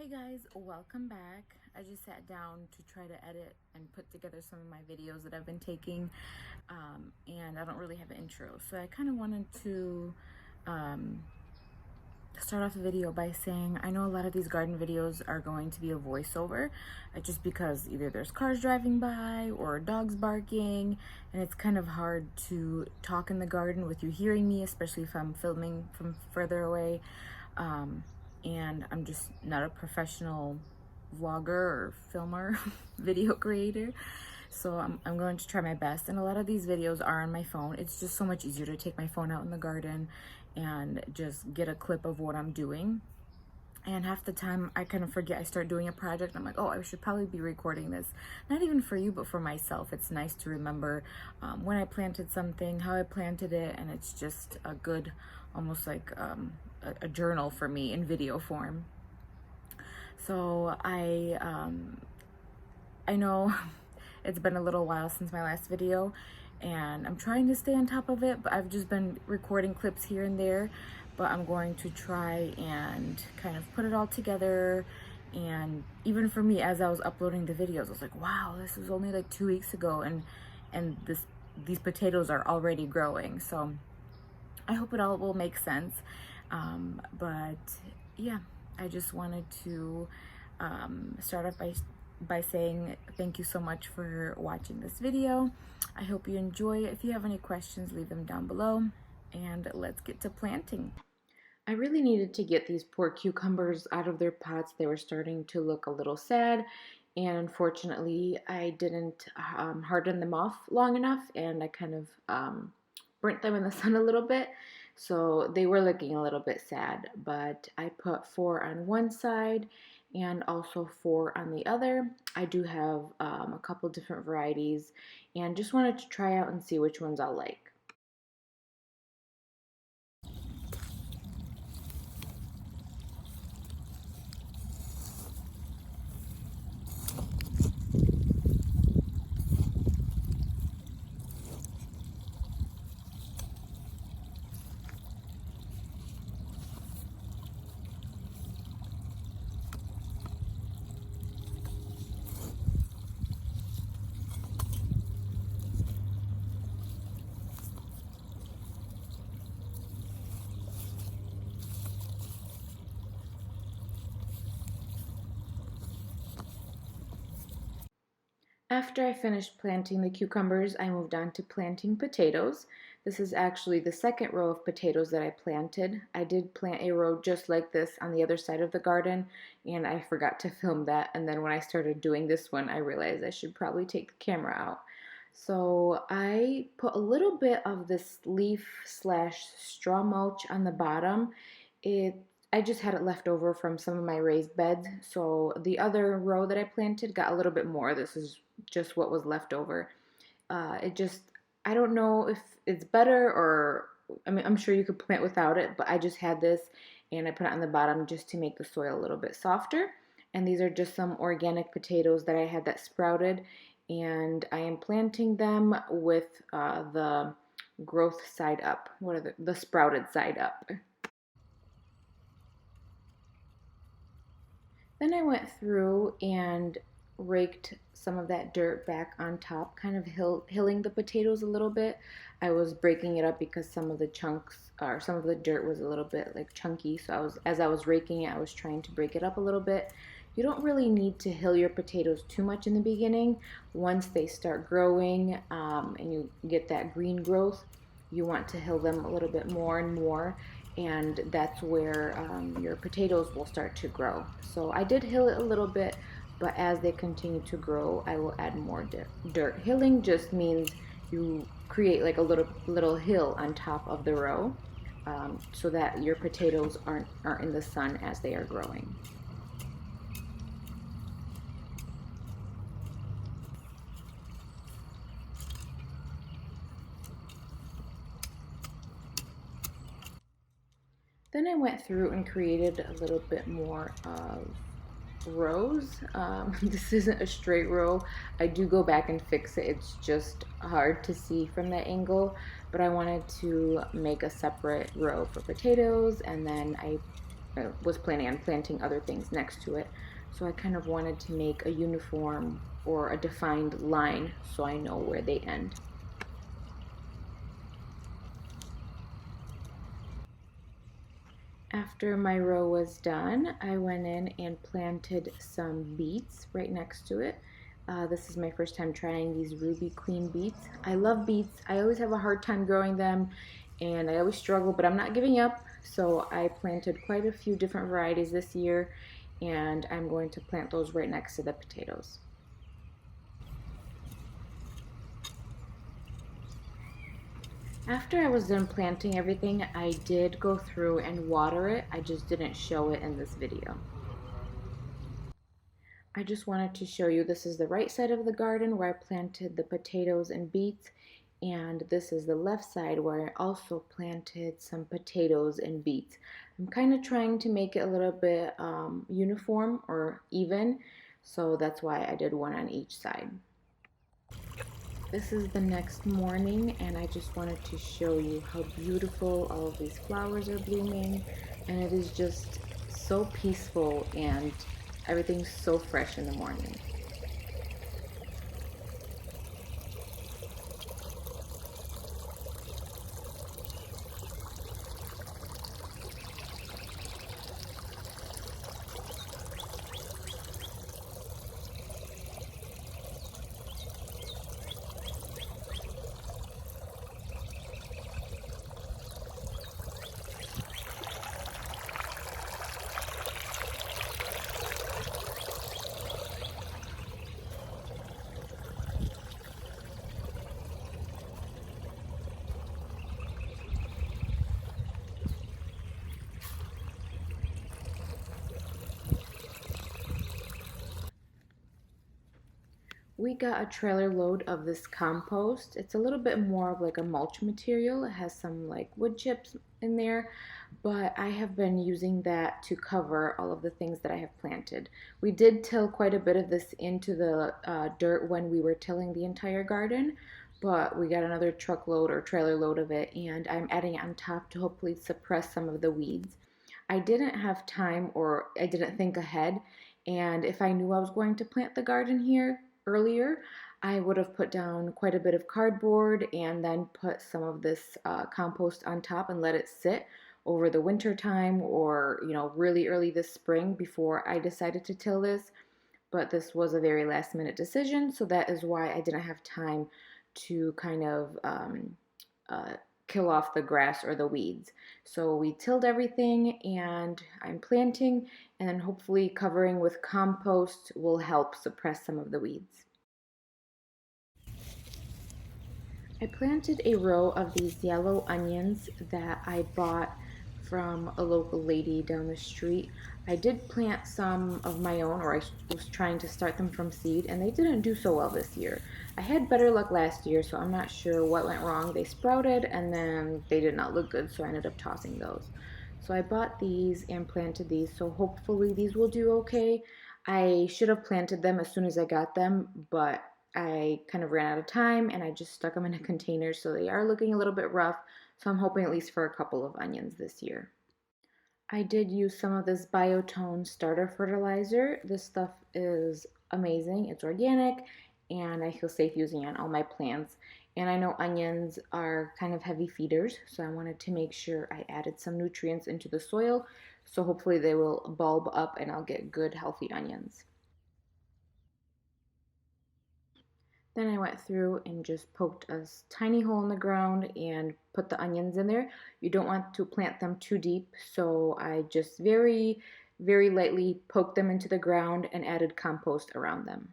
Hey guys, welcome back. I just sat down to try to edit and put together some of my videos that I've been taking, and I don't really have an intro. So I kind of wanted to start off the video by saying I know a lot of these garden videos are going to be a voiceover, just because either there's cars driving by or dogs barking, and it's kind of hard to talk in the garden with you hearing me, especially if I'm filming from further away. And I'm just not a professional vlogger or filmer, video creator. So I'm going to try my best. And a lot of these videos are on my phone. It's just so much easier to take my phone out in the garden and just get a clip of what I'm doing. And half the time I kind of forget. I start doing a project, I'm like, oh, I should probably be recording this. Not even for you, but for myself. It's nice to remember when I planted something, how I planted it, and it's just a good, almost like a journal for me in video form. So I know it's been a little while since my last video, and I'm trying to stay on top of it, but I've just been recording clips here and there. But I'm going to try and kind of put it all together. And even for me, as I was uploading the videos, I was like, wow, this was only like 2 weeks ago, and these potatoes are already growing. So I hope it all will make sense. But yeah, I just wanted to start off by saying thank you so much for watching this video. I hope you enjoy it. If you have any questions, leave them down below, and let's get to planting. I really needed to get these poor cucumbers out of their pots. They were starting to look a little sad, and unfortunately I didn't harden them off long enough, and I kind of burnt them in the sun a little bit, so they were looking a little bit sad. But I put 4 on one side and also 4 on the other. I do have a couple different varieties, and just wanted to try out and see which ones I'll like. After I finished planting the cucumbers, I moved on to planting potatoes. This is actually the second row of potatoes that I planted. I did plant a row just like this on the other side of the garden, and I forgot to film that. And then when I started doing this one, I realized I should probably take the camera out. So I put a little bit of this leaf slash straw mulch on the bottom. I just had it left over from some of my raised beds, so the other row that I planted got a little bit more. This is just what was left over. I don't know if it's better, or, I mean, I'm sure you could plant without it, but I just had this and I put it on the bottom just to make the soil a little bit softer. And these are just some organic potatoes that I had that sprouted, and I am planting them with the growth side up. What are the sprouted side up? Then I went through and raked some of that dirt back on top, kind of hilling the potatoes a little bit. I was breaking it up because some of the chunks, or some of the dirt was a little bit like chunky, so as I was raking it, I was trying to break it up a little bit. You don't really need to hill your potatoes too much in the beginning. Once they start growing and you get that green growth, you want to hill them a little bit more and more, and that's where your potatoes will start to grow. So I did hill it a little bit, but as they continue to grow, I will add more dirt. Hilling just means you create like a little hill on top of the row, so that your potatoes aren't in the sun as they are growing. Then I went through and created a little bit more of rows. This isn't a straight row. I do go back and fix it. It's just hard to see from that angle, but I wanted to make a separate row for potatoes, and then I was planning on planting other things next to it. So I kind of wanted to make a uniform or a defined line so I know where they end. After my row was done, I went in and planted some beets right next to it. This is my first time trying these Ruby Queen beets. I love beets. I always have a hard time growing them and I always struggle, but I'm not giving up. So I planted quite a few different varieties this year and I'm going to plant those right next to the potatoes. After I was done planting everything, I did go through and water it. I just didn't show it in this video. I just wanted to show you this is the right side of the garden where I planted the potatoes and beets, and this is the left side where I also planted some potatoes and beets. I'm kind of trying to make it a little bit uniform or even, so that's why I did one on each side. This is the next morning and I just wanted to show you how beautiful all of these flowers are blooming, and it is just so peaceful and everything's so fresh in the morning. We got a trailer load of this compost. It's a little bit more of like a mulch material. It has some like wood chips in there, but I have been using that to cover all of the things that I have planted. We did till quite a bit of this into the dirt when we were tilling the entire garden, but we got another truckload or trailer load of it, and I'm adding it on top to hopefully suppress some of the weeds. I didn't have time, or I didn't think ahead, and if I knew I was going to plant the garden here earlier, I would have put down quite a bit of cardboard and then put some of this compost on top and let it sit over the winter time, or really early this spring before I decided to till this. But this was a very last minute decision, so that is why I didn't have time to kind of kill off the grass or the weeds. So we tilled everything and I'm planting, and then hopefully covering with compost will help suppress some of the weeds. I planted a row of these yellow onions that I bought from a local lady down the street. I did plant some of my own, or I was trying to start them from seed, and they didn't do so well this year. I had better luck last year, so I'm not sure what went wrong. They sprouted and then they did not look good, so I ended up tossing those. So I bought these and planted these, so hopefully these will do okay. I should have planted them as soon as I got them, but I kind of ran out of time and I just stuck them in a container, so they are looking a little bit rough. So I'm hoping at least for a couple of onions this year. I did use some of this Biotone starter fertilizer. This stuff is amazing. It's organic and I feel safe using it on all my plants. And I know onions are kind of heavy feeders, so I wanted to make sure I added some nutrients into the soil, so hopefully they will bulb up and I'll get good healthy onions. Then I went through and just poked a tiny hole in the ground and put the onions in there. You don't want to plant them too deep, so I just very, very lightly poked them into the ground and added compost around them.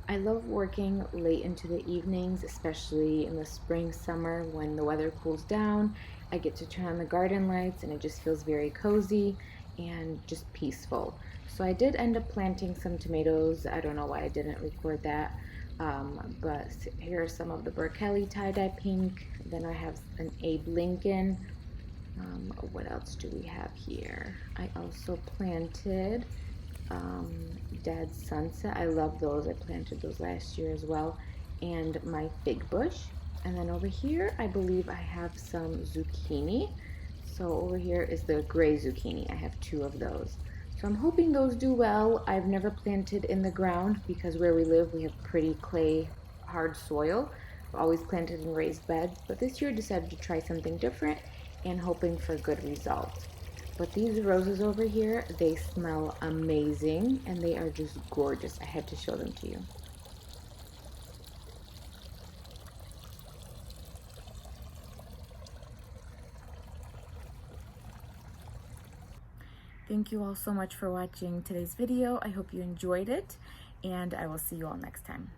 I love working late into the evenings, especially in the spring, summer when the weather cools down. I get to turn on the garden lights and it just feels very cozy and just peaceful. So I did end up planting some tomatoes. I don't know why I didn't record that, But here are some of the Berkeley tie-dye pink. Then I have an Abe Lincoln. What else do we have here? I also planted Dead Sunset. I love those. I planted those last year as well. And my fig bush. And then over here, I believe I have some zucchini. So over here is the gray zucchini. I have 2 of those. So I'm hoping those do well. I've never planted in the ground because where we live, we have pretty clay, hard soil. I've always planted in raised beds, but this year I decided to try something different and hoping for good results. But these roses over here, they smell amazing and they are just gorgeous. I had to show them to you. Thank you all so much for watching today's video. I hope you enjoyed it, and I will see you all next time.